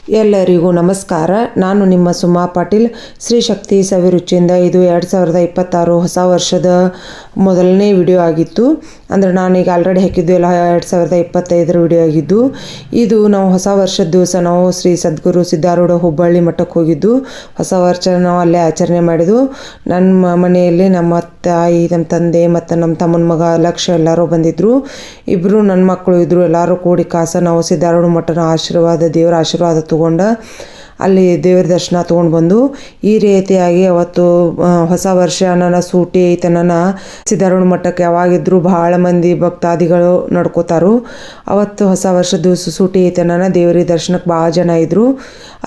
ಎಲ್ಲರಿಗೂ ನಮಸ್ಕಾರ. ನಾನು ನಿಮ್ಮ ಸುಮಾ ಪಾಟೀಲ್. ಶ್ರೀ ಶಕ್ತಿ ಸವಿರುಚಿಯಿಂದ ಇದು 2026 ಹೊಸ ವರ್ಷದ ಮೊದಲನೇ ವಿಡಿಯೋ ಆಗಿತ್ತು. ಅಂದರೆ ನಾನೀಗ ಆಲ್ರೆಡಿ ಹಾಕಿದ್ದು ಎಲ್ಲ 2025 ವಿಡಿಯೋ ಆಗಿದ್ದು. ಇದು ನಾವು ಹೊಸ ವರ್ಷದ ದಿವಸ ನಾವು ಶ್ರೀ ಸದ್ಗುರು ಸಿದ್ಧಾರೂಢ ಹುಬ್ಬಳ್ಳಿ ಮಠಕ್ಕೆ ಹೋಗಿದ್ದು. ಹೊಸ ವರ್ಷ ನಾವು ಅಲ್ಲೇ ಆಚರಣೆ ಮಾಡಿದ್ದು. ನನ್ನ ಮನೆಯಲ್ಲಿ ನಮ್ಮ ತಾಯಿ, ನಮ್ಮ ತಂದೆ ಮತ್ತು ನಮ್ಮ ತಮ್ಮನ ಮಗ ಲಕ್ಷ್ಯ ಎಲ್ಲರೂ ಬಂದಿದ್ದರು. ಇಬ್ಬರು ನನ್ನ ಮಕ್ಕಳು ಇದ್ದರು. ಎಲ್ಲರೂ ಕೂಡಿ ನಾವು ಸಿದ್ಧಾರೂಢ ಮಠನ ದೇವರ ಆಶೀರ್ವಾದ ತೊಗೊಂಡು ಅಲ್ಲಿ ದೇವರ ದರ್ಶನ ತೊಗೊಂಡು ಬಂದು ಈ ರೀತಿಯಾಗಿ ಅವತ್ತು ಹೊಸ ವರ್ಷ ನನ್ನ ಸೂಟಿ ಐತೆ. ನನ್ನ ಸಿದ್ಧಾರೂಢ ಮಠಕ್ಕೆ ಯಾವಾಗಿದ್ದರೂ ಭಾಳ ಮಂದಿ ಭಕ್ತಾದಿಗಳು ನಡ್ಕೋತಾರು. ಅವತ್ತು ಹೊಸ ವರ್ಷದ ದಿವಸ ಸೂಟಿ ಐತೆ. ನನ್ನ ದೇವರ ದರ್ಶನಕ್ಕೆ ಭಾಳ ಜನ ಇದ್ದರು.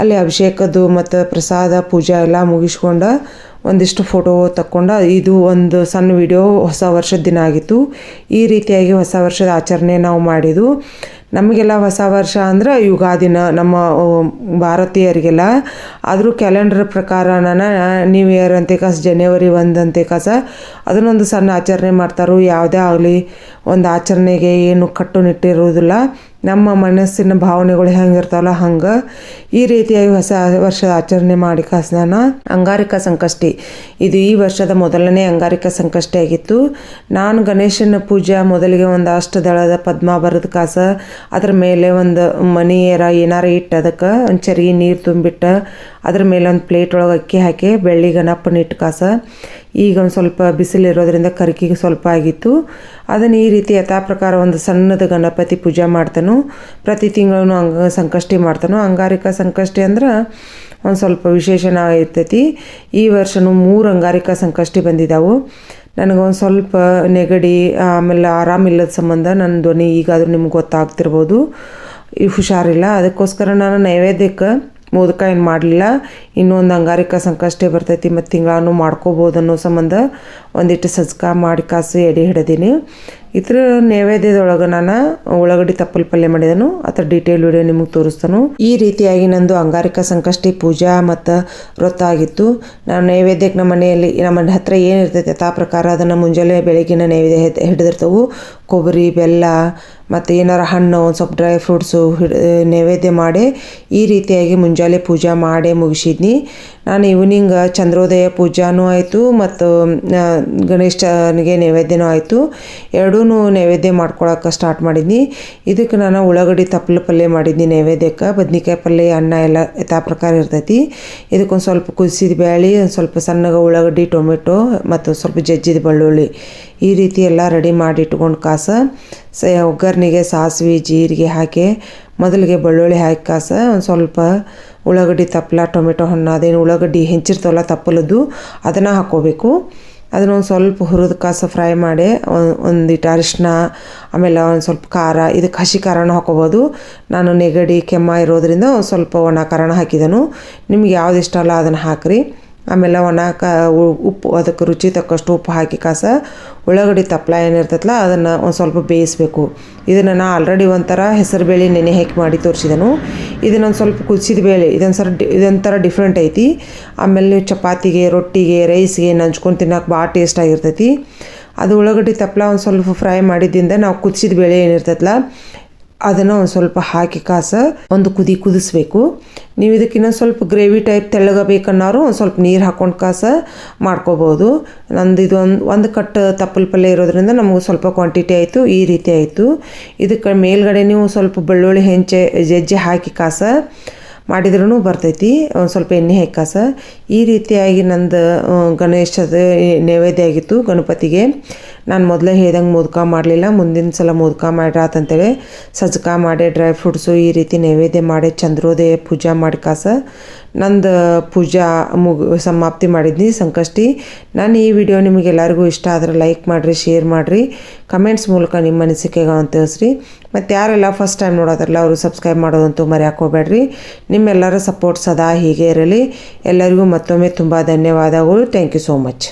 ಅಲ್ಲಿ ಅಭಿಷೇಕದ್ದು ಮತ್ತು ಪ್ರಸಾದ ಪೂಜೆ ಎಲ್ಲ ಮುಗಿಸ್ಕೊಂಡು ಒಂದಿಷ್ಟು ಫೋಟೋ ತಕ್ಕೊಂಡು ಇದು ಒಂದು ಸಣ್ಣ ವಿಡಿಯೋ ಹೊಸ ವರ್ಷದ ದಿನ ಆಗಿತ್ತು. ಈ ರೀತಿಯಾಗಿ ಹೊಸ ವರ್ಷದ ಆಚರಣೆ ನಾವು ಮಾಡಿದ್ದು. ನಮಗೆಲ್ಲ ಹೊಸ ವರ್ಷ ಅಂದ್ರೆ ಯುಗಾದಿನ ನಮ್ಮ ಭಾರತೀಯರಿಗೆಲ್ಲ. ಆದರೂ ಕ್ಯಾಲೆಂಡರ್ ಪ್ರಕಾರ ನ್ಯೂ ಇಯರ್ ಅಂತೆ ಜನವರಿ 1 ಅಂತೆ ಅದನ್ನೊಂದು ಸಣ್ಣ ಆಚರಣೆ ಮಾಡ್ತಾರೆ. ಯಾವುದೇ ಆಗಲಿ ಒಂದು ಆಚರಣೆಗೆ ಏನು ಕಟ್ಟುನಿಟ್ಟಿರುವುದಿಲ್ಲ. ನಮ್ಮ ಮನಸ್ಸಿನ ಭಾವನೆಗಳು ಹೆಂಗಿರ್ತಾವಲ್ಲ ಹಂಗೆ ಈ ರೀತಿಯಾಗಿ ಹೊಸ ವರ್ಷದ ಆಚರಣೆ ಮಾಡಿ ನಾನು ಅಂಗಾರಿಕ ಸಂಕಷ್ಟಿ, ಇದು ಈ ವರ್ಷದ ಮೊದಲನೇ ಅಂಗಾರಿಕ ಸಂಕಷ್ಟಿ ಆಗಿತ್ತು. ನಾನು ಗಣೇಶನ ಪೂಜೆ ಮೊದಲಿಗೆ ಒಂದು ಅಷ್ಟದಳದ ಪದ್ಮ ಬರೆದು ಅದ್ರ ಮೇಲೆ ಒಂದು ಮನಿಯರ ಏನಾರು ಇಟ್ಟು ಅದಕ್ಕೆ ಒಂದು ಚರಿಗೆ ನೀರು ತುಂಬಿಟ್ಟು ಅದ್ರ ಮೇಲೆ ಒಂದು ಪ್ಲೇಟ್ ಒಳಗೆ ಅಕ್ಕಿ ಹಾಕಿ ಬೆಳ್ಳಿ ಗಣಪನ ಇಟ್ಟು ಈಗ ಒಂದು ಸ್ವಲ್ಪ ಬಿಸಿಲಿರೋದ್ರಿಂದ ಕರಿಕಿಗೆ ಸ್ವಲ್ಪ ಆಗಿತ್ತು. ಅದನ್ನು ಈ ರೀತಿ ಯಥಾ ಪ್ರಕಾರ ಒಂದು ಸಣ್ಣದ ಗಣಪತಿ ಪೂಜೆ ಮಾಡ್ತಾನು. ಪ್ರತಿ ತಿಂಗಳು ಸಂಕಷ್ಟಿ ಮಾಡ್ತಾನು. ಅಂಗಾರಿಕ ಸಂಕಷ್ಟಿ ಅಂದ್ರೆ ಒಂದು ಸ್ವಲ್ಪ ವಿಶೇಷಣ ಇರ್ತೈತಿ. ಈ ವರ್ಷವೂ 3 ಅಂಗಾರಿಕ ಸಂಕಷ್ಟಿ ಬಂದಿದ್ದಾವೆ. ನನಗೊಂದು ಸ್ವಲ್ಪ ನೆಗಡಿ ಆಮೇಲೆ ಆರಾಮಿಲ್ಲದ ಸಂಬಂಧ ನನ್ನ ಧ್ವನಿ ಈಗಾದರೂ ನಿಮ್ಗೆ ಗೊತ್ತಾಗ್ತಿರ್ಬೋದು, ಹುಷಾರಿಲ್ಲ. ಅದಕ್ಕೋಸ್ಕರ ನಾನು ನೈವೇದ್ಯಕ್ಕೆ ಮೋದಕ ಏನು ಮಾಡಲಿಲ್ಲ. ಇನ್ನೊಂದು ಅಂಗಾರಿಕ ಸಂಕಷ್ಟೇ ಬರ್ತೈತಿ ಮತ್ತು ತಿಂಗಳೂ ಮಾಡ್ಕೋಬೋದು ಅನ್ನೋ ಸಂಬಂಧ ಒಂದಿಟ್ಟು ಸಜ್ಕ ಮಾಡಿ ಎಡೆ ಹಿಡಿದೀನಿ. ಇದ್ರ ನೈವೇದ್ಯದೊಳಗೆ ನಾನು ಉಳ್ಳಾಗಡ್ಡಿ ತಪ್ಪಲು ಪಲ್ಯ ಮಾಡಿದನು. ಅದರ ಡೀಟೇಲ್ ವಿಡಿಯೋ ನಿಮಗೆ ತೋರಿಸ್ತಾನು. ಈ ರೀತಿಯಾಗಿ ನಂದು ಅಂಗಾರಿಕ ಸಂಕಷ್ಟಿ ಪೂಜಾ ಮತ್ತು ವ್ರತ ಆಗಿತ್ತು. ನಾನು ನೈವೇದ್ಯಕ್ಕೆ ನಮ್ಮ ಮನೆಯಲ್ಲಿ ನಮ್ಮ ಹತ್ರ ಏನಿರ್ತೈತೆ ಯಥಾ ಪ್ರಕಾರ ಅದನ್ನು ಮುಂಜಾನೆ ಬೆಳಗಿನ ನೈವೇದ್ಯ ಹಿಡಿದಿರ್ತವೆ. ಕೊಬ್ಬರಿ, ಬೆಲ್ಲ ಮತ್ತು ಏನಾರ ಹಣ್ಣು, ಒಂದು ಸ್ವಲ್ಪ ಡ್ರೈ ಫ್ರೂಟ್ಸು ನೈವೇದ್ಯ ಮಾಡಿ ಈ ರೀತಿಯಾಗಿ ಮುಂಜಾನೆ ಪೂಜೆ ಮಾಡಿ ಮುಗಿಸಿದ್ನಿ. ನಾನು ಈವ್ನಿಂಗ್ ಚಂದ್ರೋದಯ ಪೂಜಾನೂ ಆಯಿತು ಮತ್ತು ಗಣೇಶನಿಗೆ ನೈವೇದ್ಯನೂ ಆಯಿತು. ಎರಡೂ ನೈವೇದ್ಯ ಮಾಡ್ಕೊಳಕ್ಕೆ ಸ್ಟಾರ್ಟ್ ಮಾಡಿದ್ನಿ. ಇದಕ್ಕೆ ನಾನು ಉಳ್ಳಾಗಡ್ಡಿ ತಪ್ಪಲು ಪಲ್ಯ ಮಾಡಿದ್ನಿ ನೈವೇದ್ಯಕ್ಕೆ. ಬದ್ನಿಕಾಯಿ ಪಲ್ಯ, ಅನ್ನ ಎಲ್ಲ ಯಥಾ ಪ್ರಕಾರ ಇರ್ತೈತಿ. ಇದಕ್ಕೊಂದು ಸ್ವಲ್ಪ ಕುದಿಸಿದ ಬ್ಯಾಳಿ, ಒಂದು ಸ್ವಲ್ಪ ಸಣ್ಣಗೆ ಉಳ್ಳಾಗಡ್ಡಿ, ಟೊಮೆಟೊ ಮತ್ತು ಸ್ವಲ್ಪ ಜಜ್ಜಿದ ಬೆಳ್ಳುಳ್ಳಿ ಈ ರೀತಿ ಎಲ್ಲ ರೆಡಿ ಮಾಡಿ ಇಟ್ಕೊಂಡು ಒಗ್ಗರಣೆಗೆ ಸಾಸಿವೆ ಜೀರಿಗೆ ಹಾಕಿ ಮೊದಲಿಗೆ ಬೆಳ್ಳುಳ್ಳಿ ಹಾಕಿ ಒಂದು ಸ್ವಲ್ಪ ಉಳ್ಳಾಗಡ್ಡಿ ತಪ್ಪಲ, ಟೊಮೆಟೊ ಹಣ್ಣು ಅದೇನು ಉಳ್ಳಾಗಡ್ಡಿ ಹೆಂಚಿರ್ತವಲ್ಲ ತಪ್ಪಲದ್ದು ಅದನ್ನು ಹಾಕ್ಕೋಬೇಕು. ಅದನ್ನೊಂದು ಸ್ವಲ್ಪ ಹುರಿದು ಫ್ರೈ ಮಾಡಿ ಒಂದಿಟ್ಟು ಅರಿಶಿನ, ಆಮೇಲೆ ಒಂದು ಸ್ವಲ್ಪ ಖಾರ, ಇದಕ್ಕೆ ಹಸಿ ಖಾರನೂ ಹಾಕೋಬೋದು. ನಾನು ನೆಗಡಿ ಕೆಮ್ಮ ಇರೋದ್ರಿಂದ ಒಂದು ಸ್ವಲ್ಪ ಒಣ ಖಾರನ ಹಾಕಿದನು. ನಿಮ್ಗೆ ಯಾವ್ದು ಇಷ್ಟ ಅಲ್ಲ ಅದನ್ನು ಹಾಕಿರಿ. ಆಮೇಲೆ ಉಪ್ಪು, ಅದಕ್ಕೆ ರುಚಿ ತಕ್ಕಷ್ಟು ಉಪ್ಪು ಹಾಕಿ ಉಳ್ಳಾಗಡ್ಡಿ ತಪ್ಪಲ ಏನಿರ್ತೈತಲ್ಲ ಅದನ್ನು ಒಂದು ಸ್ವಲ್ಪ ಬೇಯಿಸಬೇಕು. ಇದನ್ನು ನಾನು ಆಲ್ರೆಡಿ ಒಂಥರ ಹೆಸರು ಬೇಳೆ ನೆನೆ ಹಾಕಿ ಮಾಡಿ ತೋರಿಸಿದನು. ಇದನ್ನೊಂದು ಸ್ವಲ್ಪ ಕುದಿಸಿದ ಬೇಳೆ ಇದೊಂಥರ ಡಿಫ್ರೆಂಟ್ ಐತಿ. ಆಮೇಲೆ ನೀವು ಚಪಾತಿಗೆ, ರೊಟ್ಟಿಗೆ, ರೈಸ್ಗೆ ನಂಚ್ಕೊಂಡು ತಿನ್ನೋಕೆ ಭಾಳ ಟೇಸ್ಟ್ ಆಗಿರ್ತೈತಿ. ಅದು ಉಳ್ಳಾಗಡ್ಡಿ ತಪ್ಪಲ ಒಂದು ಸ್ವಲ್ಪ ಫ್ರೈ ಮಾಡಿದ್ದಿಂದ ನಾವು ಕುದಿಸಿದ ಬೇಳೆ ಏನಿರ್ತೈತಲ್ಲ ಅದನ್ನು ಒಂದು ಸ್ವಲ್ಪ ಹಾಕಿ ಒಂದು ಕುದಿಸ್ಬೇಕು. ನೀವು ಇದಕ್ಕೆ ಇನ್ನೊಂದು ಸ್ವಲ್ಪ ಗ್ರೇವಿ ಟೈಪ್ ತೆಳ್ಳಗೆ ಬೇಕನ್ನೋರು ಒಂದು ಸ್ವಲ್ಪ ನೀರು ಹಾಕ್ಕೊಂಡು ಮಾಡ್ಕೋಬೋದು. ನಂದು ಇದು ಒಂದು ಕಟ್ ತಪ್ಪಲು ಪಲ್ಯ ಇರೋದ್ರಿಂದ ನಮಗೂ ಸ್ವಲ್ಪ ಕ್ವಾಂಟಿಟಿ ಆಯಿತು. ಈ ರೀತಿ ಆಯಿತು. ಇದಕ್ಕೆ ಮೇಲ್ಗಡೆ ನೀವು ಸ್ವಲ್ಪ ಬೆಳ್ಳುಳ್ಳಿ ಜಜ್ಜಿ ಹಾಕಿ ಮಾಡಿದ್ರೂ ಬರ್ತೈತಿ. ಒಂದು ಸ್ವಲ್ಪ ಎಣ್ಣೆ ಹಾಕಿ ಈ ರೀತಿಯಾಗಿ ನಂದು ಗಣೇಶದ ನೈವೇದ್ಯ ಆಗಿತ್ತು. ಗಣಪತಿಗೆ ನಾನು ಮೊದಲೇ ಹೇಳ್ದಂಗೆ ಮೋದಕ ಮಾಡಲಿಲ್ಲ. ಮುಂದಿನ ಸಲ ಮೋದಕ ಮಾಡಿರಾತಂತೇಳಿ ಸಜ್ಕ ಮಾಡಿ ಡ್ರೈ ಫ್ರೂಟ್ಸು ಈ ರೀತಿ ನೈವೇದ್ಯ ಮಾಡಿ ಚಂದ್ರೋದಯ ಪೂಜೆ ಮಾಡಿ ನಂದು ಪೂಜಾ ಸಮಾಪ್ತಿ ಮಾಡಿದ್ನಿ ಸಂಕಷ್ಟಿ. ನಾನು ಈ ವಿಡಿಯೋ ನಿಮಗೆಲ್ಲರಿಗೂ ಇಷ್ಟ ಆದರೆ ಲೈಕ್ ಮಾಡಿರಿ, ಶೇರ್ ಮಾಡಿರಿ, ಕಮೆಂಟ್ಸ್ ಮೂಲಕ ನಿಮ್ಮ ಅನಿಸಿಕೆಗಳನ್ನು ತಿಳಿಸ್ರಿ. ಮತ್ತು ಯಾರೆಲ್ಲ ಫಸ್ಟ್ ಟೈಮ್ ನೋಡೋದ್ರಲ್ಲ ಅವರು ಸಬ್ಸ್ಕ್ರೈಬ್ ಮಾಡೋದಂತೂ ಮರೆಯೋಕೆ ಹೋಗಬೇಡ್ರಿ. ನಿಮ್ಮೆಲ್ಲರ ಸಪೋರ್ಟ್ ಸದಾ ಹೀಗೆ ಇರಲಿ. ಎಲ್ಲರಿಗೂ ಮತ್ತೊಮ್ಮೆ ತುಂಬ ಧನ್ಯವಾದಗಳು. Thank you so much.